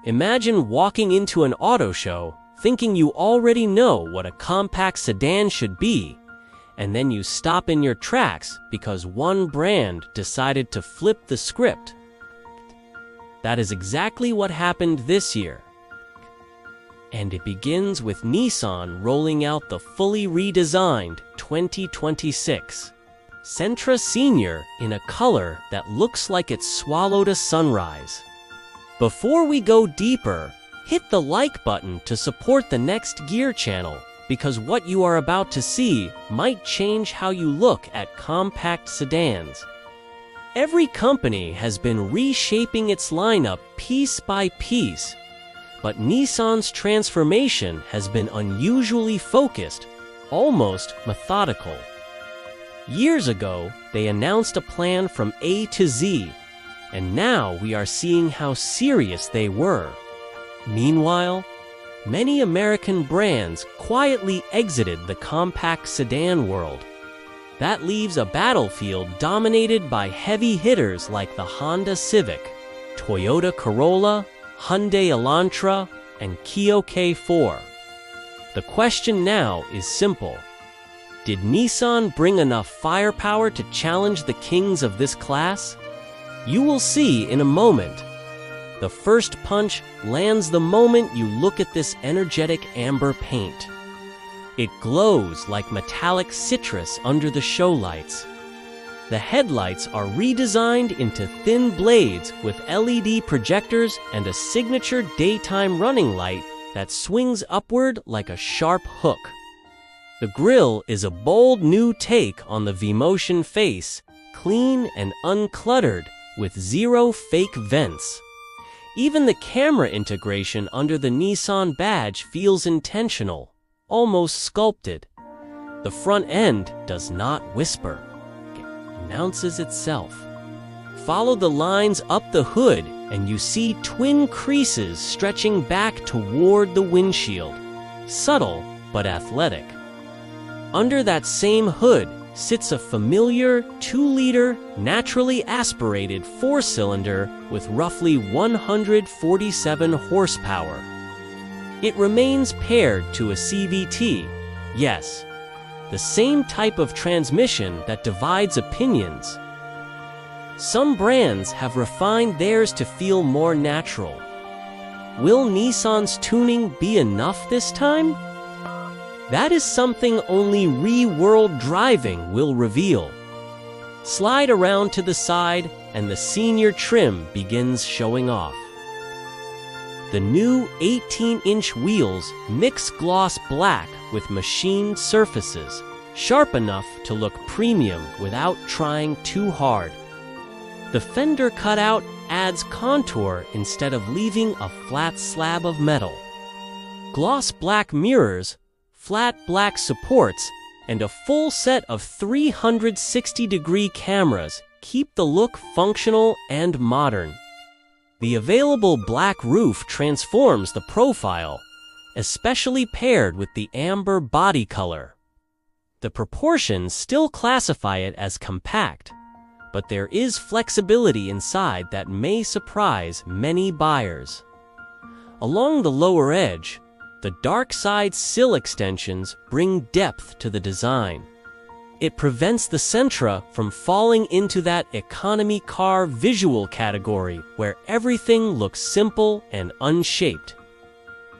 Imagine walking into an auto show thinking you already know what a compact sedan should be, and then you stop in your tracks because one brand decided to flip the script. That is exactly what happened this year. And it begins with Nissan rolling out the fully redesigned 2026 Sentra Senior in a color that looks like it swallowed a sunrise. Before we go deeper, hit the like button to support the Next Gear channel, because what you are about to see might change how you look at compact sedans. Every company has been reshaping its lineup piece by piece, but Nissan's transformation has been unusually focused, almost methodical. Years ago, they announced a plan from A to Z, and now we are seeing how serious they were. Meanwhile, many American brands quietly exited the compact sedan world. That leaves a battlefield dominated by heavy hitters like the Honda Civic, Toyota Corolla, Hyundai Elantra, and Kia K4. The question now is simple. Did Nissan bring enough firepower to challenge the kings of this class? You will see in a moment. The first punch lands the moment you look at this energetic amber paint. It glows like metallic citrus under the show lights. The headlights are redesigned into thin blades with LED projectors and a signature daytime running light that swings upward like a sharp hook. The grille is a bold new take on the V-Motion face, clean and uncluttered with zero fake vents. Even the camera integration under the Nissan badge feels intentional, almost sculpted. The front end does not whisper. It announces itself. Follow the lines up the hood and you see twin creases stretching back toward the windshield. Subtle but athletic. Under that same hood sits a familiar 2-liter, naturally aspirated 4-cylinder with roughly 147 horsepower. It remains paired to a CVT, yes, the same type of transmission that divides opinions. Some brands have refined theirs to feel more natural. Will Nissan's tuning be enough this time? That is something only real-world driving will reveal. Slide around to the side and the senior trim begins showing off. The new 18-inch wheels mix gloss black with machined surfaces, sharp enough to look premium without trying too hard. The fender cutout adds contour instead of leaving a flat slab of metal. Gloss black mirrors, flat black supports, and a full set of 360-degree cameras keep the look functional and modern. The available black roof transforms the profile, especially paired with the amber body color. The proportions still classify it as compact, but there is flexibility inside that may surprise many buyers. Along the lower edge, the dark side sill extensions bring depth to the design. It prevents the Sentra from falling into that economy car visual category where everything looks simple and unshaped.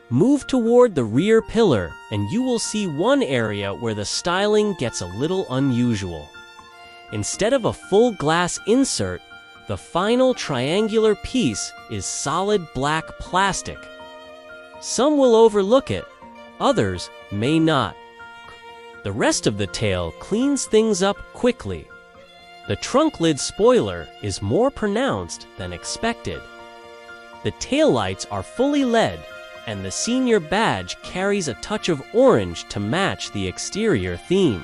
Move toward the rear pillar and you will see one area where the styling gets a little unusual. Instead of a full glass insert, the final triangular piece is solid black plastic. Some will overlook it, others may not. The rest of the tail cleans things up quickly. The trunk lid spoiler is more pronounced than expected. The taillights are fully LED, and the senior badge carries a touch of orange to match the exterior theme.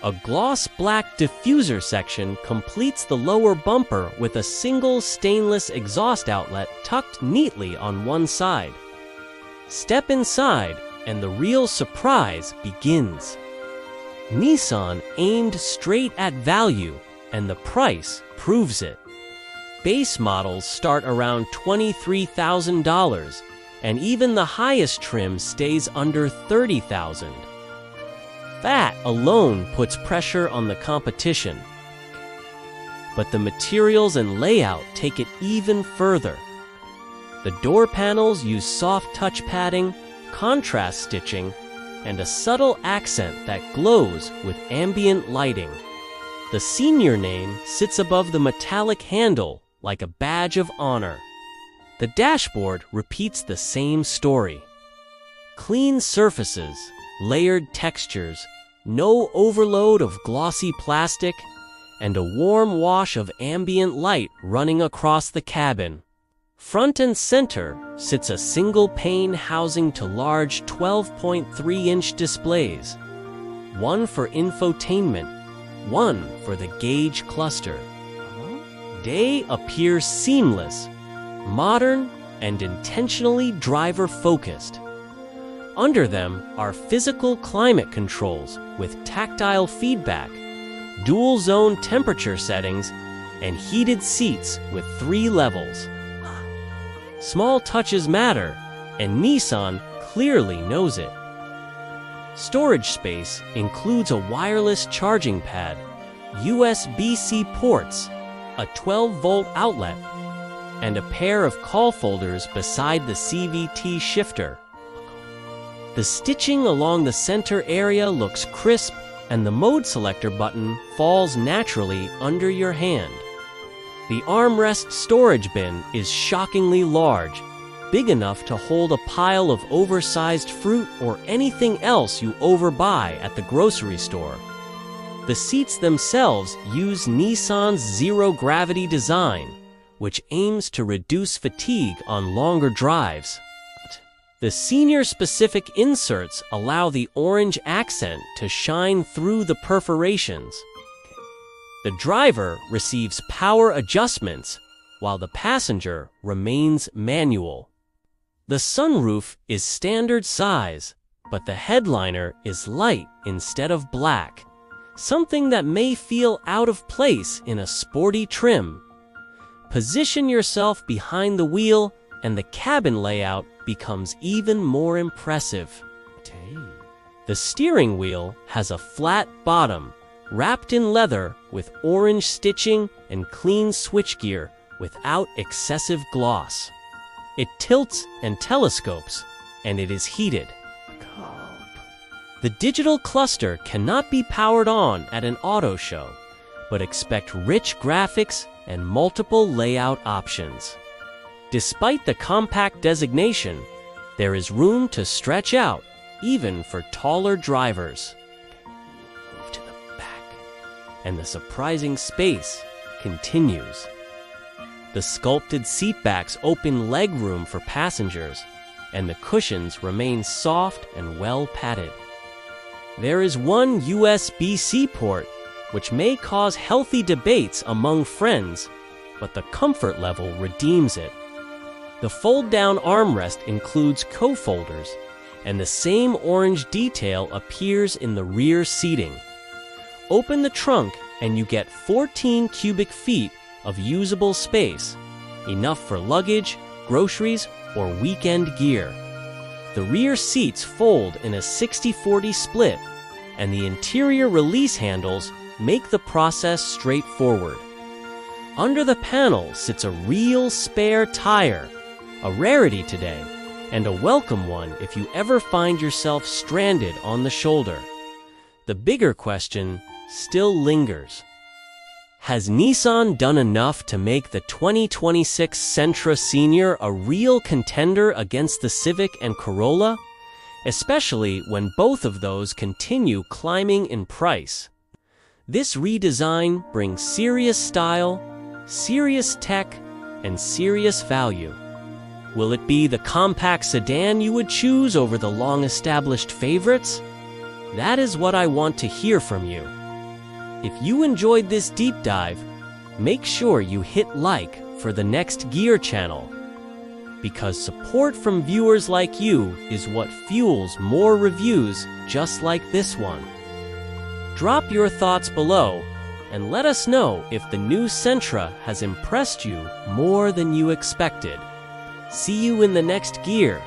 A gloss black diffuser section completes the lower bumper with a single stainless exhaust outlet tucked neatly on one side. Step inside, and the real surprise begins. Nissan aimed straight at value, and the price proves it. Base models start around $23,000, and even the highest trim stays under $30,000. That alone puts pressure on the competition. But the materials and layout take it even further. The door panels use soft touch padding, contrast stitching, and a subtle accent that glows with ambient lighting. The senior name sits above the metallic handle like a badge of honor. The dashboard repeats the same story. Clean surfaces, layered textures, no overload of glossy plastic, and a warm wash of ambient light running across the cabin. Front and center sits a single pane housing to large 12.3-inch displays, one for infotainment, one for the gauge cluster. They appear seamless, modern, and intentionally driver-focused. Under them are physical climate controls with tactile feedback, dual-zone temperature settings, and heated seats with 3 levels. Small touches matter, and Nissan clearly knows it. Storage space includes a wireless charging pad, USB-C ports, a 12-volt outlet, and a pair of call folders beside the CVT shifter. The stitching along the center area looks crisp, and the mode selector button falls naturally under your hand. The armrest storage bin is shockingly large, big enough to hold a pile of oversized fruit or anything else you overbuy at the grocery store. The seats themselves use Nissan's zero-gravity design, which aims to reduce fatigue on longer drives. The senior-specific inserts allow the orange accent to shine through the perforations. The driver receives power adjustments, while the passenger remains manual. The sunroof is standard size, but the headliner is light instead of black, something that may feel out of place in a sporty trim. Position yourself behind the wheel, and the cabin layout becomes even more impressive. The steering wheel has a flat bottom, wrapped in leather with orange stitching and clean switchgear without excessive gloss. It tilts and telescopes, and it is heated. The digital cluster cannot be powered on at an auto show, but expect rich graphics and multiple layout options. Despite the compact designation, there is room to stretch out, even for taller drivers. Move to the back, and the surprising space continues. The sculpted seatbacks open legroom for passengers, and the cushions remain soft and well padded. There is one USB-C port, which may cause healthy debates among friends, but the comfort level redeems it. The fold-down armrest includes co-folders, and the same orange detail appears in the rear seating. Open the trunk and you get 14 cubic feet of usable space, enough for luggage, groceries, or weekend gear. The rear seats fold in a 60-40 split, and the interior release handles make the process straightforward. Under the panel sits a real spare tire, a rarity today, and a welcome one if you ever find yourself stranded on the shoulder. The bigger question still lingers. Has Nissan done enough to make the 2026 Sentra Senior a real contender against the Civic and Corolla, especially when both of those continue climbing in price? This redesign brings serious style, serious tech, and serious value. Will it be the compact sedan you would choose over the long-established favorites? That is what I want to hear from you. If you enjoyed this deep dive, make sure you hit like for the next Gear channel, because support from viewers like you is what fuels more reviews just like this one. Drop your thoughts below, and let us know if the new Sentra has impressed you more than you expected. See you in the next gear.